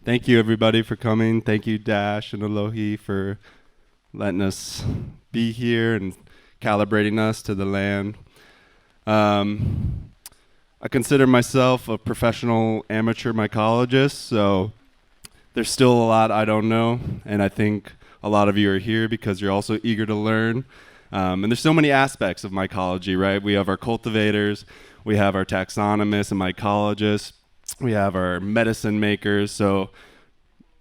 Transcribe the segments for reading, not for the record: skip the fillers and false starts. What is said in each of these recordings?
Thank you, everybody, for coming. Thank you, Dash and Alohi, for letting us be here and calibrating us to the land. I consider myself a professional amateur mycologist, so there's still a lot I don't know, and I think a lot of you are here because you're also eager to learn. And there's so many aspects of mycology, right? We have our cultivators, we have our taxonomists and mycologists, we have our medicine makers, so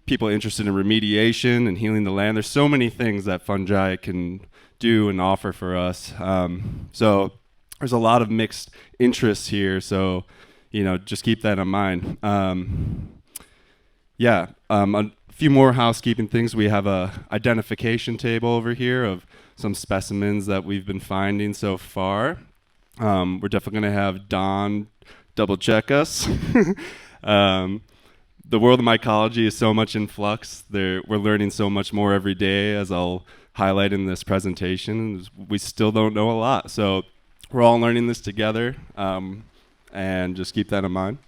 people interested in remediation and healing the land. There's so many things that fungi can do and offer for us. So there's a lot of mixed interests here, so just keep that in mind. A few more housekeeping things. We have a identification table over here of some specimens that we've been finding so far. We're definitely going to have Don double check us. The world of mycology is so much in flux. We're learning so much more every day, as I'll highlight in this presentation. We still don't know a lot, so we're all learning this together, and just keep that in mind.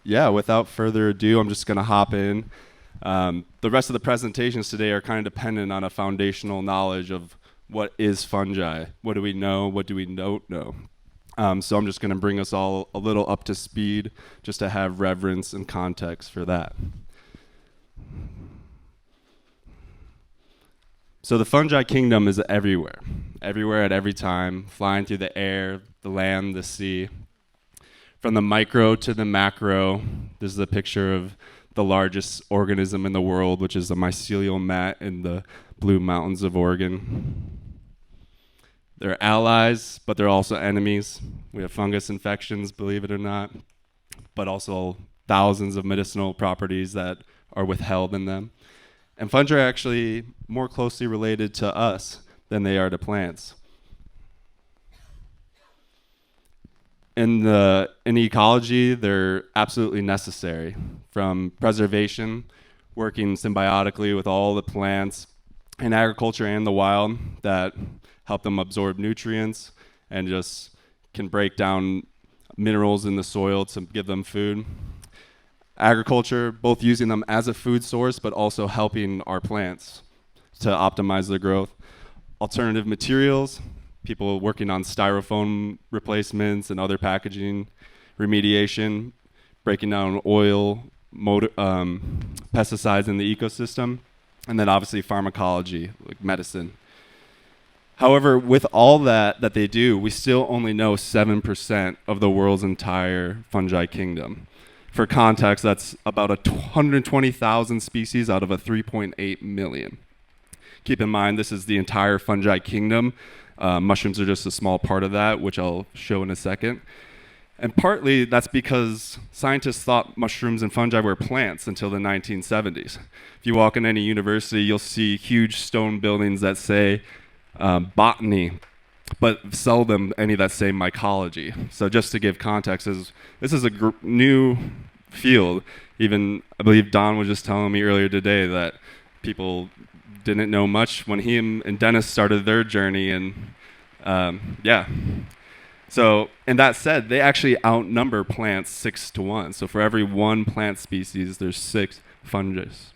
Without further ado, I'm just going to hop in. The rest of the presentations today are kind of dependent on a foundational knowledge of what is fungi. What do we know? What do we don't know? So I'm just going to bring us all a little up to speed just to have reverence and context for that. So the fungi kingdom is everywhere at every time, flying through the air, the land, the sea. From the micro to the macro, this is a picture of the largest organism in the world, which is a mycelial mat in the Blue Mountains of Oregon. They're allies, but they're also enemies. We have fungus infections, believe it or not, but also thousands of medicinal properties that are withheld in them. And fungi are actually more closely related to us than they are to plants. In ecology, they're absolutely necessary, from preservation, working symbiotically with all the plants in agriculture and the wild that help them absorb nutrients and just can break down minerals in the soil to give them food. Agriculture, both using them as a food source, but also helping our plants to optimize their growth. Alternative materials, people working on styrofoam replacements and other packaging, remediation, breaking down oil, pesticides in the ecosystem, and then obviously pharmacology, like medicine. However, with all that they do, we still only know 7% of the world's entire fungi kingdom. For context, that's about 120,000 species out of a 3.8 million. Keep in mind, this is the entire fungi kingdom. Mushrooms are just a small part of that, which I'll show in a second. And partly that's because scientists thought mushrooms and fungi were plants until the 1970s. If you walk in any university, you'll see huge stone buildings that say botany, but seldom any that say mycology. So just to give context, this is a new field. Even, I believe Don was just telling me earlier today that people didn't know much when he and Dennis started their journey, and So, and that said, they actually outnumber plants 6-1. So for every one plant species, there's 6 fungus.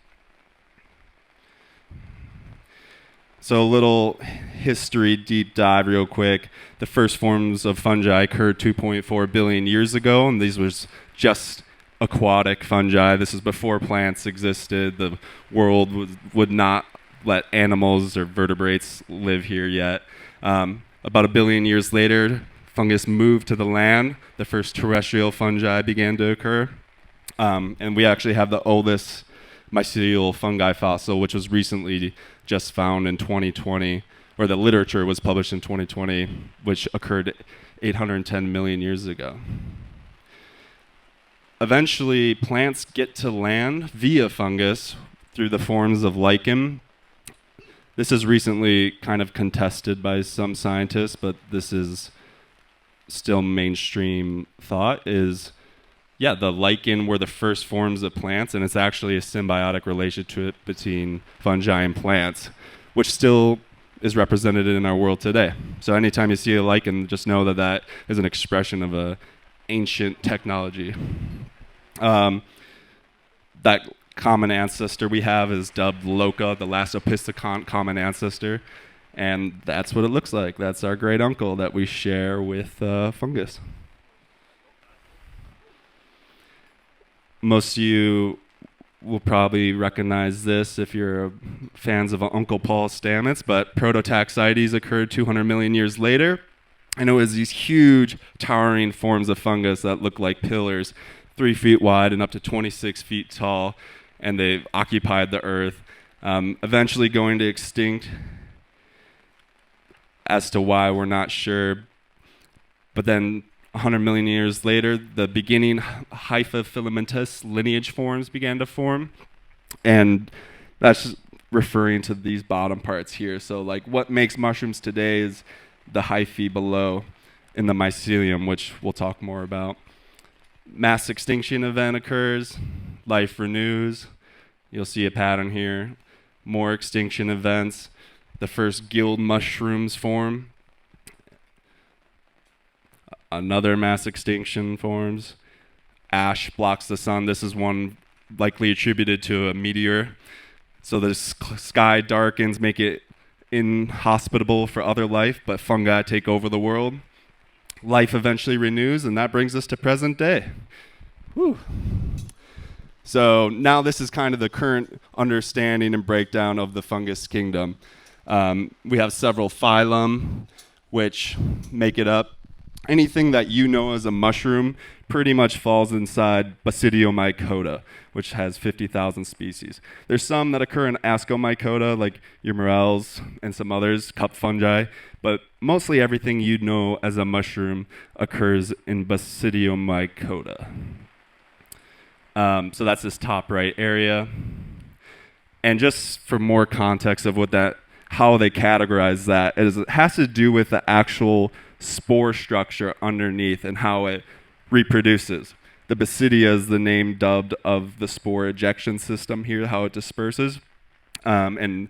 So a little history deep dive real quick. The first forms of fungi occurred 2.4 billion years ago, and these was just aquatic fungi. This is before plants existed. The world would not let animals or vertebrates live here yet. About a billion years later, fungus moved to the land. The first terrestrial fungi began to occur. And we actually have the oldest mycelial fungi fossil, which was recently just found in 2020, or the literature was published in 2020, which occurred 810 million years ago. Eventually, plants get to land via fungus through the forms of lichen. This is recently kind of contested by some scientists, but this is still mainstream thought, the lichen were the first forms of plants, and it's actually a symbiotic relationship between fungi and plants, which still is represented in our world today. So anytime you see a lichen, just know that is an expression of an ancient technology. That common ancestor we have is dubbed Loca, the last opisthocont common ancestor. And that's what it looks like. That's our great uncle that we share with fungus. Most of you will probably recognize this if you're fans of Uncle Paul Stamets, but Prototaxides occurred 200 million years later. And it was these huge, towering forms of fungus that look like pillars, 3 feet wide and up to 26 feet tall, and they occupied the earth, eventually going to extinct. As to why, we're not sure. But then 100 million years later, the beginning hypha filamentous lineage forms began to form. And that's referring to these bottom parts here. So like what makes mushrooms today is the hyphae below in the mycelium, which we'll talk more about. Mass extinction event occurs, life renews. You'll see a pattern here. More extinction events. The first guild mushrooms form. Another mass extinction forms. Ash blocks the sun. This is one likely attributed to a meteor. So the sky darkens, make it inhospitable for other life, but fungi take over the world. Life eventually renews, and that brings us to present day. Whew. So now this is kind of the current understanding and breakdown of the fungus kingdom. We have several phylum, which make it up. Anything that you know as a mushroom pretty much falls inside Basidiomycota, which has 50,000 species. There's some that occur in Ascomycota, like your morels and some others, cup fungi, but mostly everything you know as a mushroom occurs in Basidiomycota. So that's this top right area. And just for more context of how they categorize that, it has to do with the actual spore structure underneath and how it reproduces. The basidia is the name dubbed of the spore ejection system here, how it disperses. And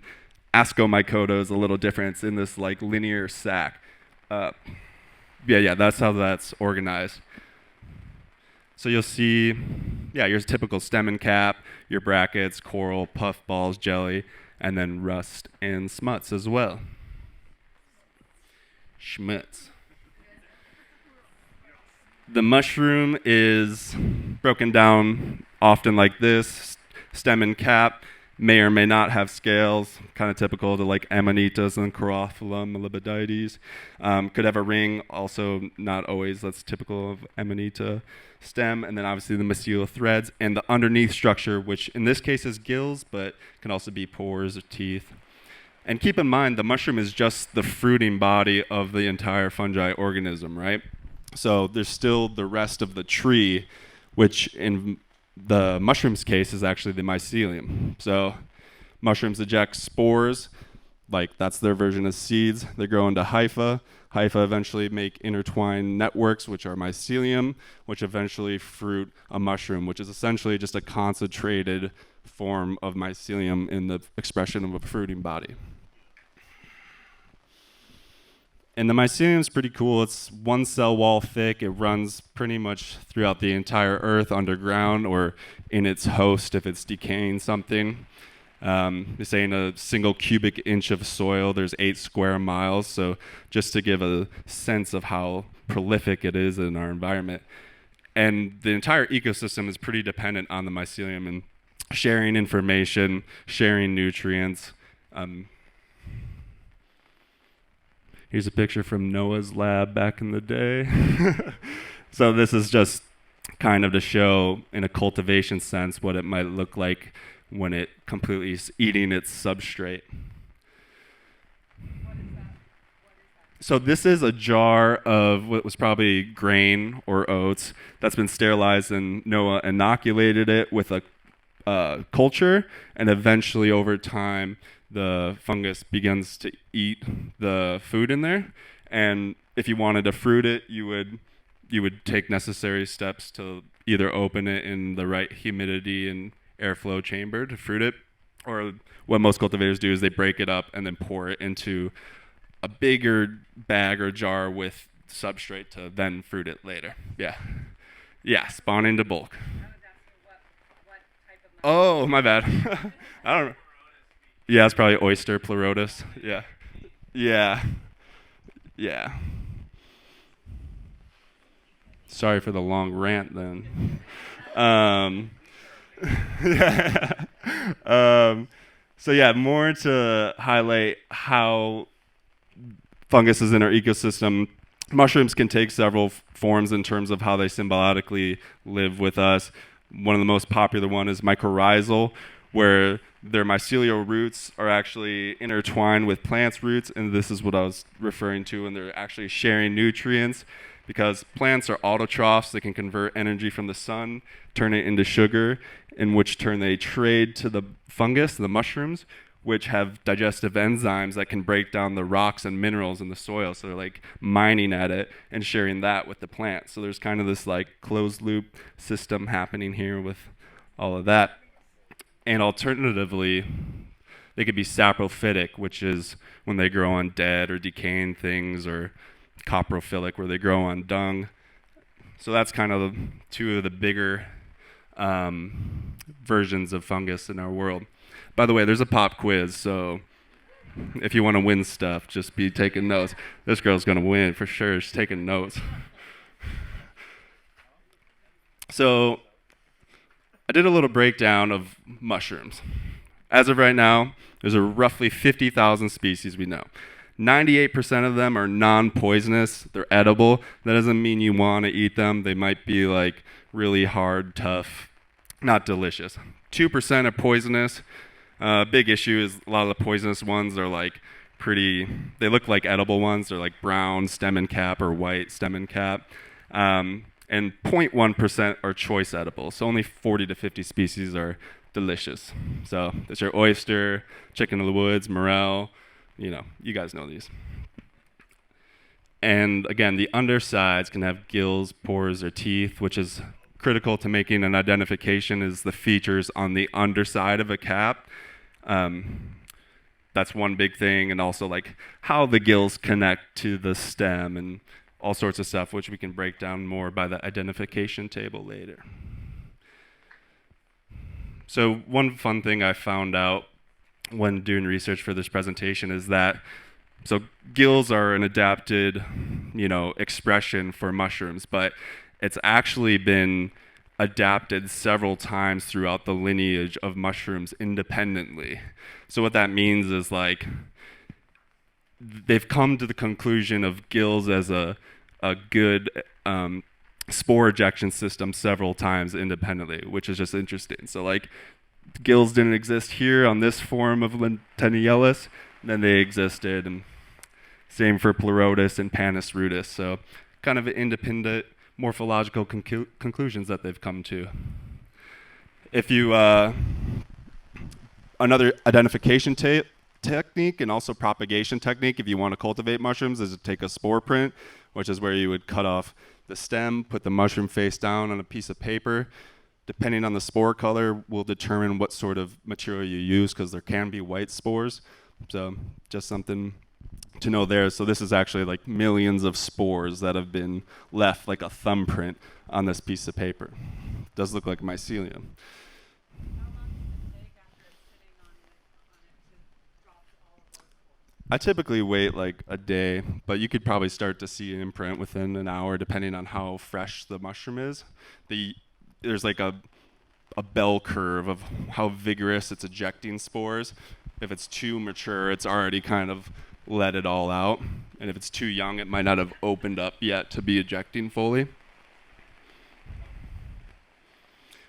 Ascomycota is a little different. It's in this like linear sac. That's how that's organized. So you'll see, your typical stem and cap, your brackets, coral, puffballs, jelly, and then rust and smuts as well. Schmutz. The mushroom is broken down often like this. Stem and cap may or may not have scales, kind of typical to like Amanitas and Chorophila Millibidites. Could have a ring, also not always. That's typical of Amanita stem. And then obviously the mycelial threads and the underneath structure, which in this case is gills, but can also be pores or teeth. And keep in mind, the mushroom is just the fruiting body of the entire fungi organism, right? So there's still the rest of the tree, which in the mushroom's case is actually the mycelium. So mushrooms eject spores, like that's their version of seeds. They grow into hypha. Hypha eventually make intertwined networks, which are mycelium, which eventually fruit a mushroom, which is essentially just a concentrated form of mycelium in the expression of a fruiting body. And the mycelium is pretty cool. It's one cell wall thick. It runs pretty much throughout the entire earth underground or in its host if it's decaying something. They say in a single cubic inch of soil, there's 8 square miles. So just to give a sense of how prolific it is in our environment. And the entire ecosystem is pretty dependent on the mycelium and sharing information, sharing nutrients. Here's a picture from Noah's lab back in the day. So this is just kind of to show in a cultivation sense what it might look like when it completely is eating its substrate. So this is a jar of what was probably grain or oats that's been sterilized, and Noah inoculated it with a culture, and eventually over time the fungus begins to eat the food in there. And if you wanted to fruit it, you would take necessary steps to either open it in the right humidity and airflow chamber to fruit it, or what most cultivators do is they break it up and then pour it into a bigger bag or jar with substrate to then fruit it later. Yeah, spawn into bulk. What type of Oh, my bad. I don't know. Yeah, it's probably oyster pleurotus. Yeah. Yeah. Yeah. Sorry for the long rant then. Um, yeah. um, so yeah, more to highlight how fungus is in our ecosystem. Mushrooms can take several forms in terms of how they symbiotically live with us. One of the most popular one is mycorrhizal, where their mycelial roots are actually intertwined with plants' roots, and this is what I was referring to, and they're actually sharing nutrients because plants are autotrophs. They can convert energy from the sun, turn it into sugar, in which turn they trade to the fungus, the mushrooms, which have digestive enzymes that can break down the rocks and minerals in the soil. So they're like mining at it and sharing that with the plant. So there's kind of this like closed loop system happening here with all of that. And alternatively, they could be saprophytic, which is when they grow on dead or decaying things, or coprophilic, where they grow on dung. So that's kind of two of the bigger versions of fungus in our world. By the way, there's a pop quiz, so if you want to win stuff, just be taking notes. This girl's going to win for sure. She's taking notes. So I did a little breakdown of mushrooms. As of right now, there's a roughly 50,000 species we know. 98% of them are non-poisonous. They're edible. That doesn't mean you want to eat them. They might be like really hard, tough, not delicious. 2% are poisonous. Big issue is a lot of the poisonous ones are like pretty, they look like edible ones. They're like brown stem and cap or white stem and cap. And 0.1% are choice edible. So only 40 to 50 species are delicious. So that's your oyster, chicken of the woods, morel, you guys know these. And again, the undersides can have gills, pores, or teeth, which is critical to making an identification is the features on the underside of a cap. That's one big thing, and also like how the gills connect to the stem and all sorts of stuff, which we can break down more by the identification table later. So one fun thing I found out when doing research for this presentation is that so gills are an adapted, expression for mushrooms, but it's actually been adapted several times throughout the lineage of mushrooms independently. So what that means is like they've come to the conclusion of gills as a good spore ejection system several times independently, which is just interesting. So like gills didn't exist here on this form of Lentenniellus, then they existed, and same for Pleurotus and Panis rudis. So kind of independent morphological conclusions that they've come to. If you another identification technique and also propagation technique, if you want to cultivate mushrooms, is to take a spore print, which is where you would cut off the stem, put the mushroom face down on a piece of paper. Depending on the spore color will determine what sort of material you use, because there can be white spores. So just something to know there. So this is actually like millions of spores that have been left like a thumbprint on this piece of paper. It does look like mycelium. I typically wait like a day, but you could probably start to see an imprint within an hour depending on how fresh the mushroom is. There's like a bell curve of how vigorous it's ejecting spores. If it's too mature, it's already kind of let it all out. And if it's too young, it might not have opened up yet to be ejecting fully.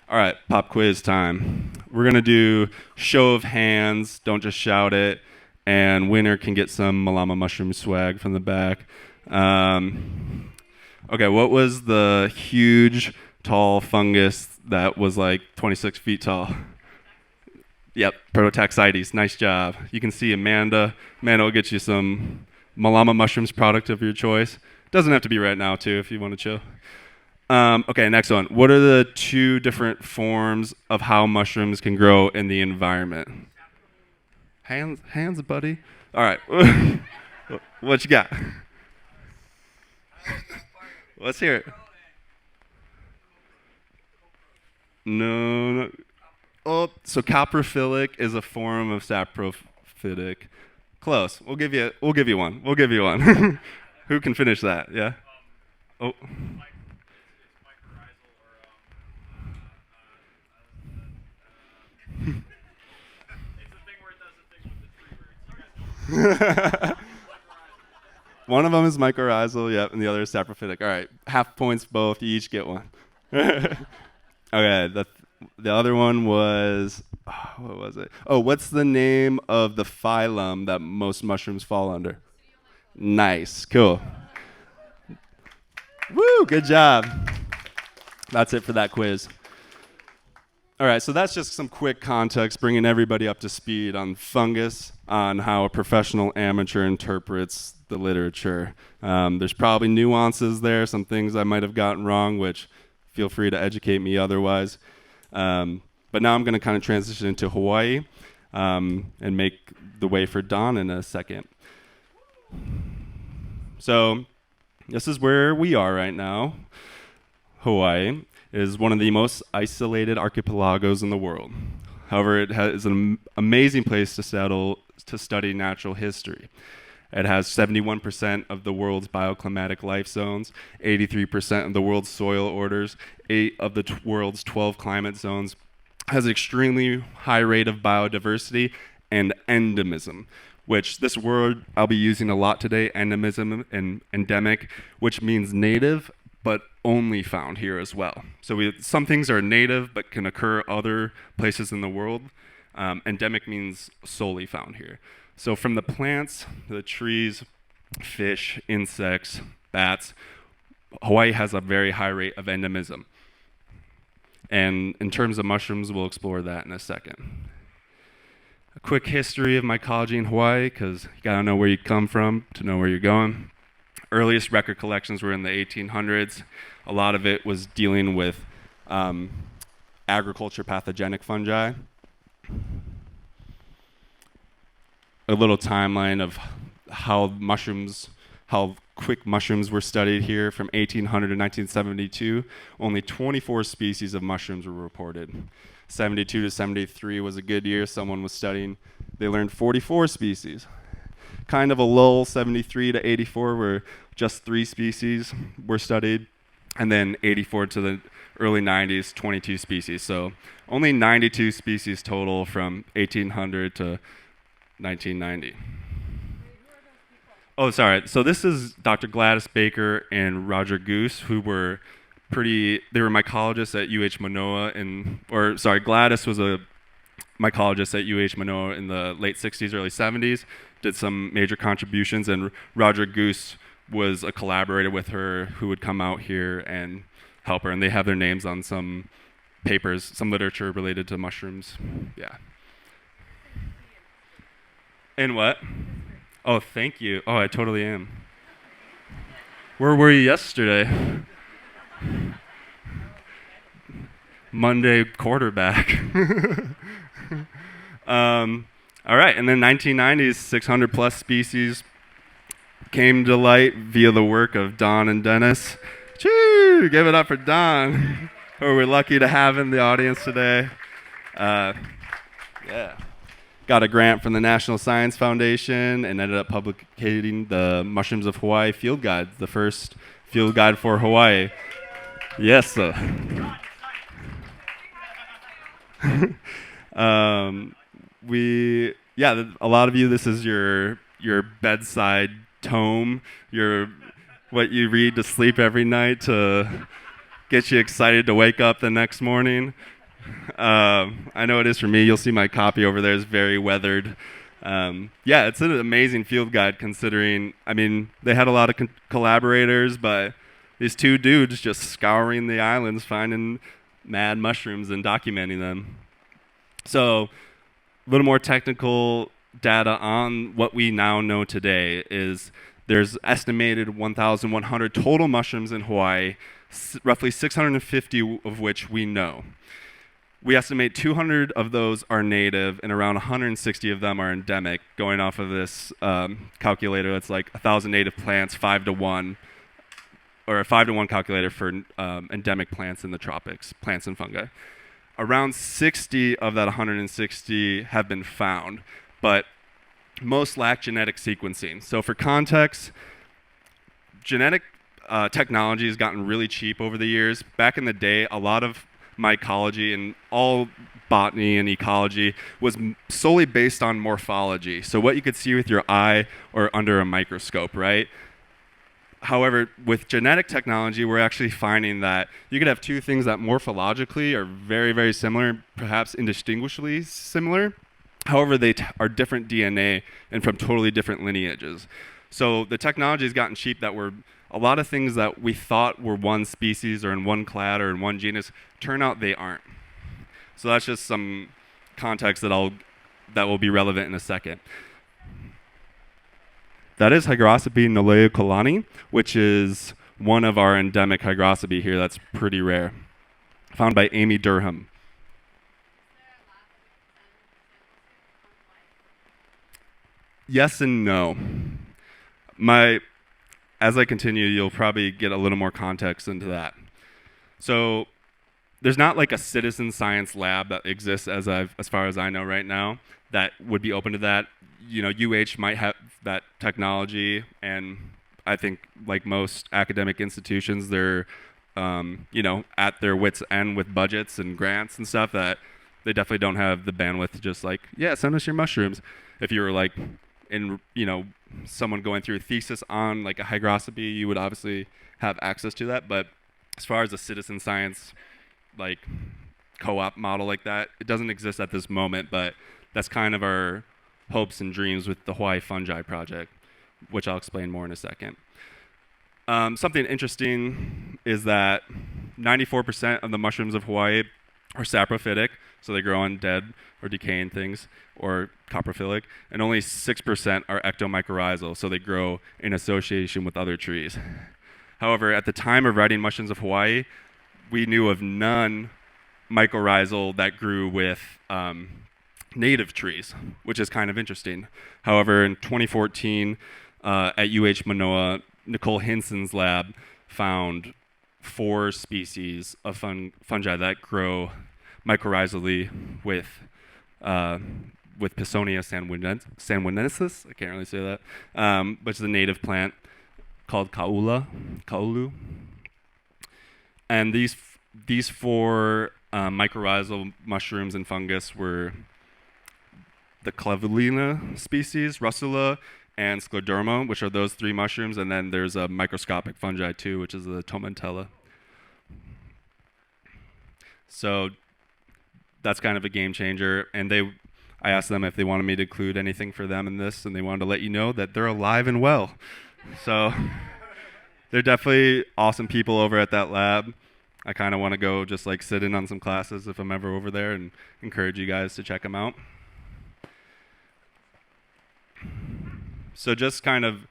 All right, pop quiz time. We're going to do show of hands, don't just shout it, and winner can get some Malama mushroom swag from the back. Okay, what was the huge, tall fungus that was like 26 feet tall? Yep, Prototaxites. Nice job. You can see Amanda. Amanda will get you some Malama mushrooms product of your choice. Doesn't have to be right now, too, if you want to chill. Okay, next one. What are the two different forms of how mushrooms can grow in the environment? Hands, buddy. All right. What you got? Let's hear it. No. Oh, so coprophilic is a form of saprophytic. Close. We'll give you one. We'll give you one. Who can finish that? Yeah. Oh. One of them is mycorrhizal, yep, and the other is saprophytic. All right, half points both. You each get one. Okay, the other one was what was it? Oh, what's the name of the phylum that most mushrooms fall under? Nice, cool. Woo, good job. That's it for that quiz. All right, so that's just some quick context, bringing everybody up to speed on fungus, on how a professional amateur interprets the literature. There's probably nuances there, some things I might have gotten wrong, which feel free to educate me otherwise. But now I'm going to kind of transition into Hawaii and make the way for Don in a second. So this is where we are right now. Hawaii is one of the most isolated archipelagos in the world. However, it is an amazing place to settle to study natural history. It has 71% of the world's bioclimatic life zones, 83% of the world's soil orders, 8 of the world's 12 climate zones, has an extremely high rate of biodiversity and endemism, which this word I'll be using a lot today, endemism and endemic, which means native, but only found here as well. So some things are native but can occur other places in the world. Endemic means solely found here. So from the plants, the trees, fish, insects, bats, Hawaii has a very high rate of endemism. And in terms of mushrooms, we'll explore that in a second. A quick history of mycology in Hawaii, because you gotta know where you come from to know where you're going. Earliest record collections were in the 1800s. A lot of it was dealing with agriculture pathogenic fungi. A little timeline of how quick mushrooms were studied here from 1800 to 1972. Only 24 species of mushrooms were reported. 72 to 73 was a good year. Someone was studying. They learned 44 species. Kind of a lull, 73 to 84, where just 3 species were studied. And then 84 to the early 90s, 22 species. So only 92 species total from 1800 to 1990. Oh, sorry. So this is Dr. Gladys Baker and Roger Goose, who were they were mycologists at UH Manoa Gladys was a mycologist at UH Manoa in the late 60s, early 70s, did some major contributions, and Roger Goose was a collaborator with her who would come out here and help her, and they have their names on some papers, some literature related to mushrooms. Yeah. And what? Oh, thank you. Oh, I totally am. Where were you yesterday? Monday quarterback. All right, and then 1990s, 600 plus species came to light via the work of Don and Dennis. Choo! Give it up for Don, who we're lucky to have in the audience today. Yeah. Got a grant from the National Science Foundation and ended up publicating the Mushrooms of Hawaii Field Guide, the first field guide for Hawaii. Yes, sir. A lot of you, this is your bedside tome, what you read to sleep every night to get you excited to wake up the next morning. I know it is for me. You'll see my copy over there is very weathered. It's an amazing field guide considering, they had a lot of collaborators, but these 2 dudes just scouring the islands, finding mad mushrooms and documenting them. So a little more technical data on what we now know today is there's estimated 1,100 total mushrooms in Hawaii, roughly 650 of which we know. We estimate 200 of those are native and around 160 of them are endemic, going off of this calculator that's like 1,000 native plants, 5 to 1, or a 5 to 1 calculator for endemic plants in the tropics, plants and fungi. Around 60 of that 160 have been found, but most lack genetic sequencing. So for context, genetic technology has gotten really cheap over the years. Back in the day, a lot of mycology and all botany and ecology was solely based on morphology. So what you could see with your eye or under a microscope, right? However, with genetic technology, we're actually finding that you could have two things that morphologically are very, very similar, perhaps indistinguishably similar. However, they are different DNA and from totally different lineages. So the technology has gotten cheap that a lot of things that we thought were one species or in one clade or in one genus turn out they aren't. So that's just some context that will be relevant in a second. That is Hygrospes noleocolani, which is one of our endemic hygroscopi here that's pretty rare, found by Amy Durham. Yes and no. As I continue, you'll probably get a little more context into that. So there's not like a citizen science lab that exists as far as I know right now that would be open to that. You know, UH might have that technology, and I think like most academic institutions, they're at their wits' end with budgets and grants and stuff that they definitely don't have the bandwidth to just like, yeah, send us your mushrooms. If you were like someone going through a thesis on like a hygroscopy, you would obviously have access to that. But as far as a citizen science like co-op model like that, it doesn't exist at this moment, but that's kind of our hopes and dreams with the Hawaii Fungi Project, which I'll explain more in a second. Something interesting is that 94% of the mushrooms of Hawaii are saprophytic, so they grow on dead or decaying things, or coprophilic, and only 6% are ectomycorrhizal, so they grow in association with other trees. However, at the time of writing Mushrooms of Hawaii, we knew of none mycorrhizal that grew with native trees, which is kind of interesting. However, in 2014, at UH Manoa, Nicole Hinson's lab found 4 species of fungi that grow mycorrhizally with Pisonia sanguinensis. I can't really say that, but it's a native plant called kaulu. And these 4 mycorrhizal mushrooms and fungus were the Clavulina species, Russula, and Scleroderma, which are those 3 mushrooms, and then there's a microscopic fungi too, which is the Tomentella. So that's kind of a game changer, and I asked them if they wanted me to include anything for them in this, and they wanted to let you know that they're alive and well. So they're definitely awesome people over at that lab. I kind of want to go just like sit in on some classes if I'm ever over there, and encourage you guys to check them out. So just kind of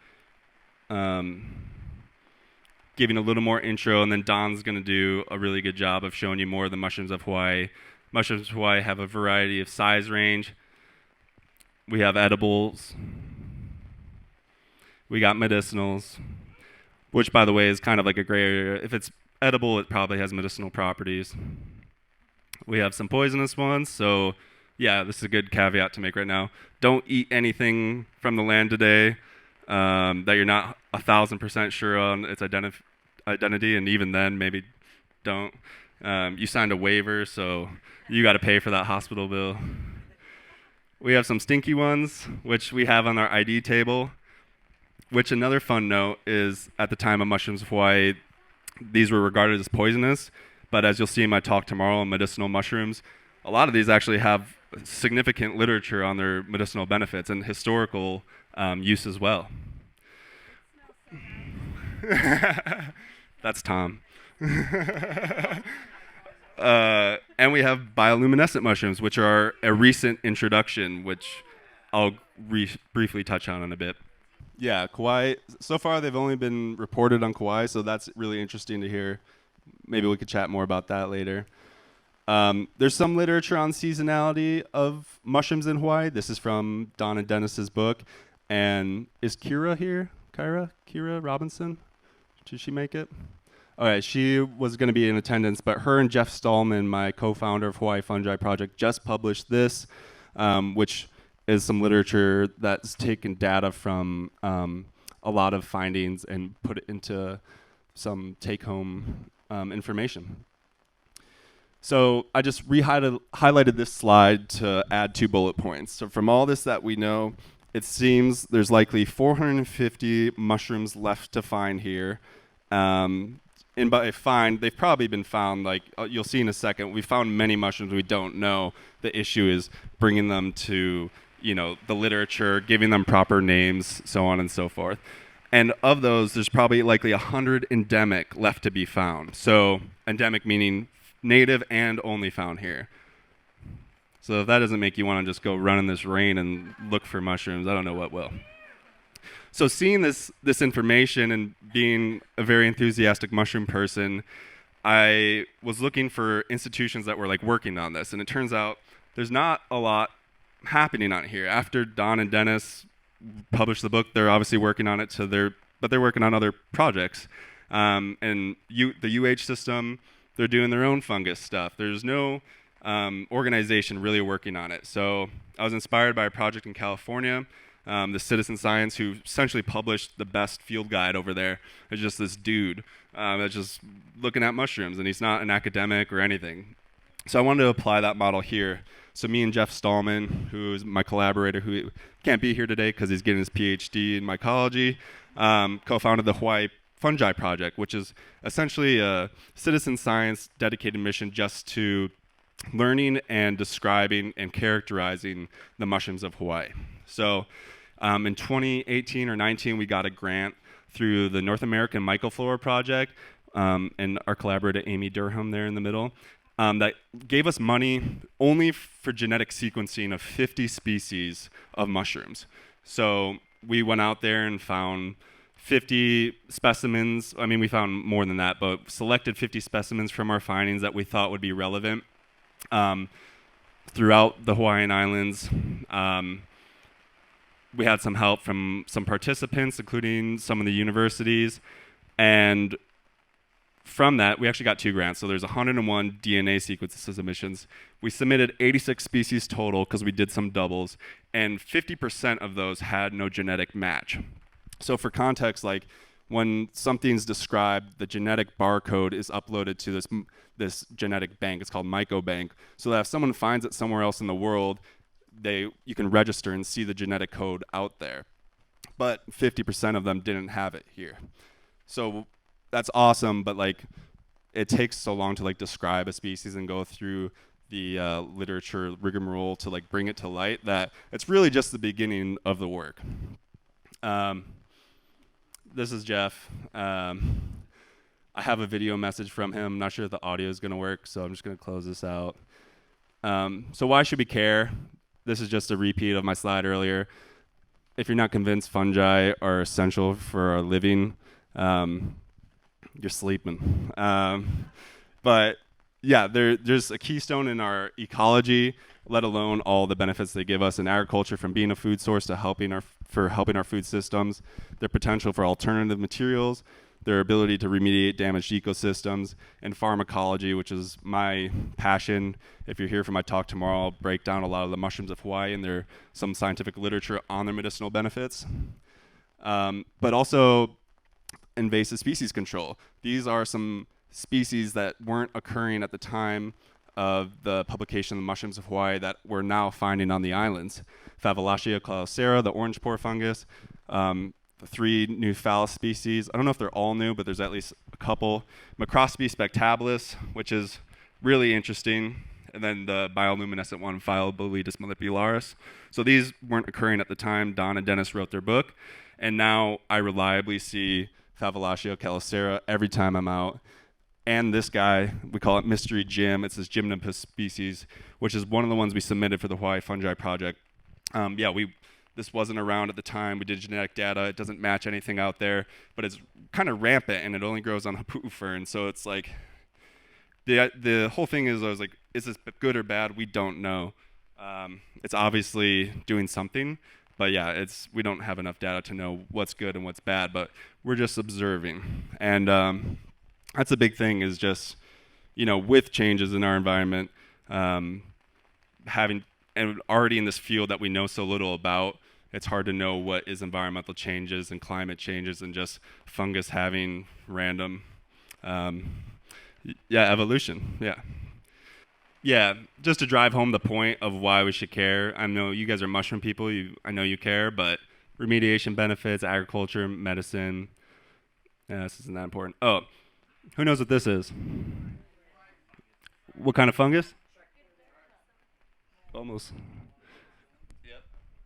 giving a little more intro, and then Don's going to do a really good job of showing you more of the mushrooms of Hawaii. Mushrooms of Hawaii have a variety of size range. We have edibles. We got medicinals, which, by the way, is kind of like a gray area. If it's edible, it probably has medicinal properties. We have some poisonous ones, so yeah, this is a good caveat to make right now. Don't eat anything from the land today that you're not 1,000% sure on its identity, and even then, maybe don't. You signed a waiver, so you got to pay for that hospital bill. We have some stinky ones, which we have on our ID table, which another fun note is at the time of Mushrooms of Hawaii, these were regarded as poisonous, but as you'll see in my talk tomorrow on medicinal mushrooms, a lot of these actually have significant literature on their medicinal benefits and historical use as well. That's Tom. And we have bioluminescent mushrooms, which are a recent introduction, which I'll briefly touch on in a bit. Yeah, Kauai. So far, they've only been reported on Kauai, so that's really interesting to hear. Maybe we could chat more about that later. There's some literature on seasonality of mushrooms in Hawaii. This is from Don and Dennis's book. And is Kira here? Kira Robinson? Did she make it? All right, she was going to be in attendance, but her and Jeff Stallman, my co-founder of Hawaii Fungi Project, just published this, which is some literature that's taken data from a lot of findings and put it into some take-home information. So I just highlighted this slide to add 2 bullet points. So from all this that we know, it seems there's likely 450 mushrooms left to find here. And by find, they've probably been found, like you'll see in a second, we found many mushrooms we don't know. The issue is bringing them to, the literature, giving them proper names, so on and so forth. And of those, there's probably likely 100 endemic left to be found. So endemic meaning native and only found here. So if that doesn't make you want to just go run in this rain and look for mushrooms, I don't know what will. So seeing this information and being a very enthusiastic mushroom person, I was looking for institutions that were like working on this, and it turns out there's not a lot happening on here. After Don and Dennis published the book, they're obviously working on it, but they're working on other projects. And the UH system, they're doing their own fungus stuff. There's no organization really working on it. So I was inspired by a project in California, the Citizen Science, who essentially published the best field guide over there. It's just this dude that's just looking at mushrooms, and he's not an academic or anything. So I wanted to apply that model here. So me and Jeff Stallman, who is my collaborator, who can't be here today because he's getting his PhD in mycology, co-founded the Hawaii Fungi Project, which is essentially a citizen science dedicated mission just to learning and describing and characterizing the mushrooms of Hawaii. So in 2018 or 19, we got a grant through the North American Mycoflora Project and our collaborator Amy Durham there in the middle that gave us money only for genetic sequencing of 50 species of mushrooms. So we went out there and found 50 specimens. I mean, we found more than that, but selected 50 specimens from our findings that we thought would be relevant throughout the Hawaiian Islands. We had some help from some participants, including some of the universities. And from that, we actually got 2 grants. So there's 101 DNA sequences submissions. We submitted 86 species total because we did some doubles. And 50% of those had no genetic match. So for context, like when something's described, the genetic barcode is uploaded to this genetic bank. It's called MycoBank. So that if someone finds it somewhere else in the world, you can register and see the genetic code out there. But 50% of them didn't have it here. So that's awesome, but like it takes so long to like describe a species and go through the literature rigmarole to like bring it to light that it's really just the beginning of the work. This is Jeff. I have a video message from him. I'm not sure if the audio is going to work, so I'm just going to close this out. So why should we care? This is just a repeat of my slide earlier. If you're not convinced fungi are essential for our living, you're sleeping. But yeah, there's a keystone in our ecology, let alone all the benefits they give us in agriculture, from being a food source to helping our food systems, their potential for alternative materials, their ability to remediate damaged ecosystems, and pharmacology, which is my passion. If you're here for my talk tomorrow, I'll break down a lot of the mushrooms of Hawaii, and there's some scientific literature on their medicinal benefits. But also invasive species control. These are some species that weren't occurring at the time of the publication of the mushrooms of Hawaii that we're now finding on the islands. Favelacia calicera, the orange pore fungus, the 3 new phallus species. I don't know if they're all new, but there's at least a couple. Macrospe spectabilis, which is really interesting, and then the bioluminescent one, Phyllobolides molipularis. So these weren't occurring at the time Don and Dennis wrote their book, and now I reliably see Favelacia calicera every time I'm out. And this guy, we call it Mystery Jim. It's this Gymnopus species, which is one of the ones we submitted for the Hawaii Fungi Project. This wasn't around at the time. We did genetic data. It doesn't match anything out there, but it's kind of rampant, and it only grows on hapu'u fern. So it's like, the whole thing is, I was like, is this good or bad? We don't know. It's obviously doing something, but yeah, we don't have enough data to know what's good and what's bad, but we're just observing. And that's a big thing. Is just with changes in our environment, um, having and already in this field that we know so little about, it's hard to know what is environmental changes and climate changes and just fungus having random, um, yeah, evolution. Yeah. Yeah, just to drive home the point of why we should care. I know you guys are mushroom people. I know you care, but remediation benefits, agriculture, medicine. Yeah, this isn't that important. Oh, who knows what this is? What kind of fungus? Almost.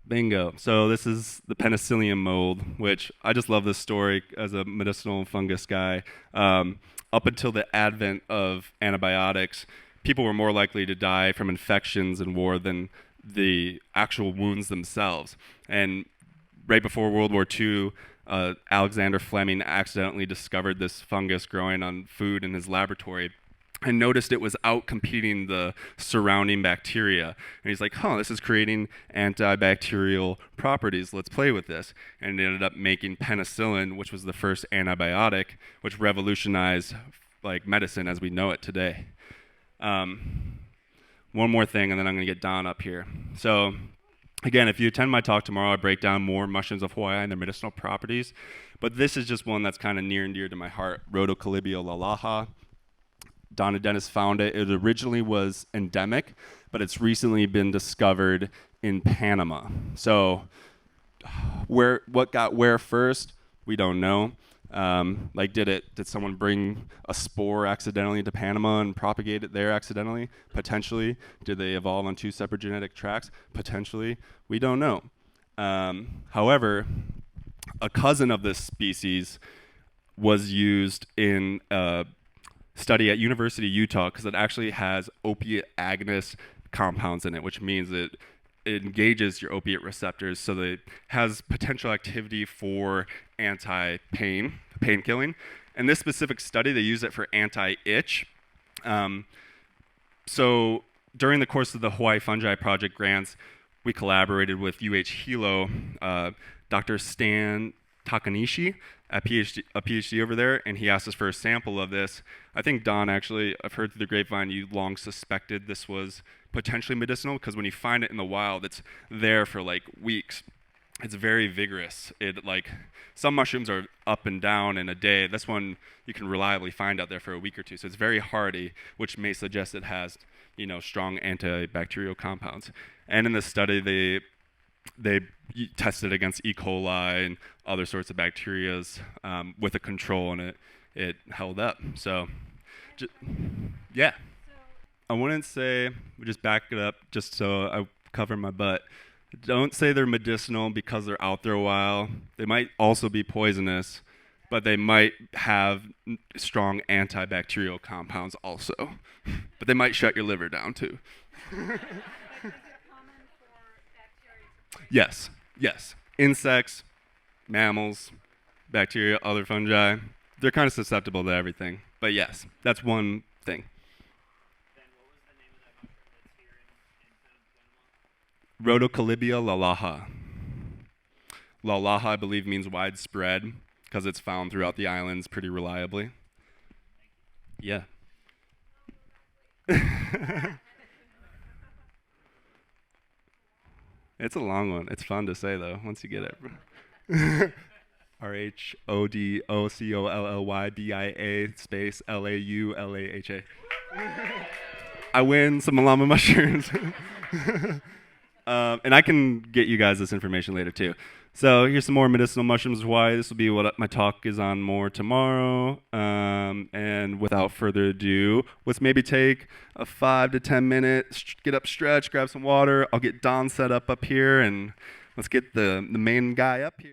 Bingo. So this is the penicillium mold, which I just love this story as a medicinal fungus guy. Up until the advent of antibiotics, people were more likely to die from infections in war than the actual wounds themselves. And right before World War II, Alexander Fleming accidentally discovered this fungus growing on food in his laboratory and noticed it was out competing the surrounding bacteria. And he's like, this is creating antibacterial properties. Let's play with this. And it ended up making penicillin, which was the first antibiotic, which revolutionized like medicine as we know it today. One more thing, and then I'm going to get Don up here. So again, if you attend my talk tomorrow, I break down more mushrooms of Hawaii and their medicinal properties. But this is just one that's kind of near and dear to my heart, Rhodocolibia lalaha. Don and Dennis found it. It originally was endemic, but it's recently been discovered in Panama. So what got where first, we don't know. Did someone bring a spore accidentally into Panama and propagate it there accidentally? Potentially. Did they evolve on two separate genetic tracks? Potentially. We don't know. However, a cousin of this species was used in a study at University of Utah because it actually has opiate agonist compounds in it, which means it engages your opiate receptors, so that it has potential activity for anti-pain, pain killing. In this specific study, they use it for anti-itch. So during the course of the Hawaii Fungi Project grants, we collaborated with Hilo, Dr. Stan Takanishi, a PhD over there, and he asked us for a sample of this. I think Don, actually, I've heard through the grapevine you long suspected this was potentially medicinal because when you find it in the wild, it's there for like weeks. It's very vigorous. Some mushrooms are up and down in a day. This one you can reliably find out there for a week or two. So it's very hardy, which may suggest it has strong antibacterial compounds. And in this study, they tested against E. coli and other sorts of bacterias with a control, and it held up. So, yeah. I wouldn't say, we just back it up just so I cover my butt. Don't say they're medicinal because they're out there a while. They might also be poisonous, but they might have strong antibacterial compounds also. But they might shut your liver down too. Yes. Insects, mammals, bacteria, other fungi, they're kind of susceptible to everything. But yes, that's one thing. Then what was the name of that mushroom that's here in Rhodocolibia lalaha. Lalaha, I believe, means widespread because it's found throughout the islands pretty reliably. Yeah. It's a long one. It's fun to say though once you get it. RHODOCOLLYBIA space LAULAHA. I win some Malama mushrooms. And I can get you guys this information later too. So here's some more medicinal mushrooms. Why this will be what my talk is on more tomorrow. And without further ado, let's maybe take a 5 to 10 minutes, get up, stretch, grab some water. I'll get Don set up here, and let's get the main guy up here.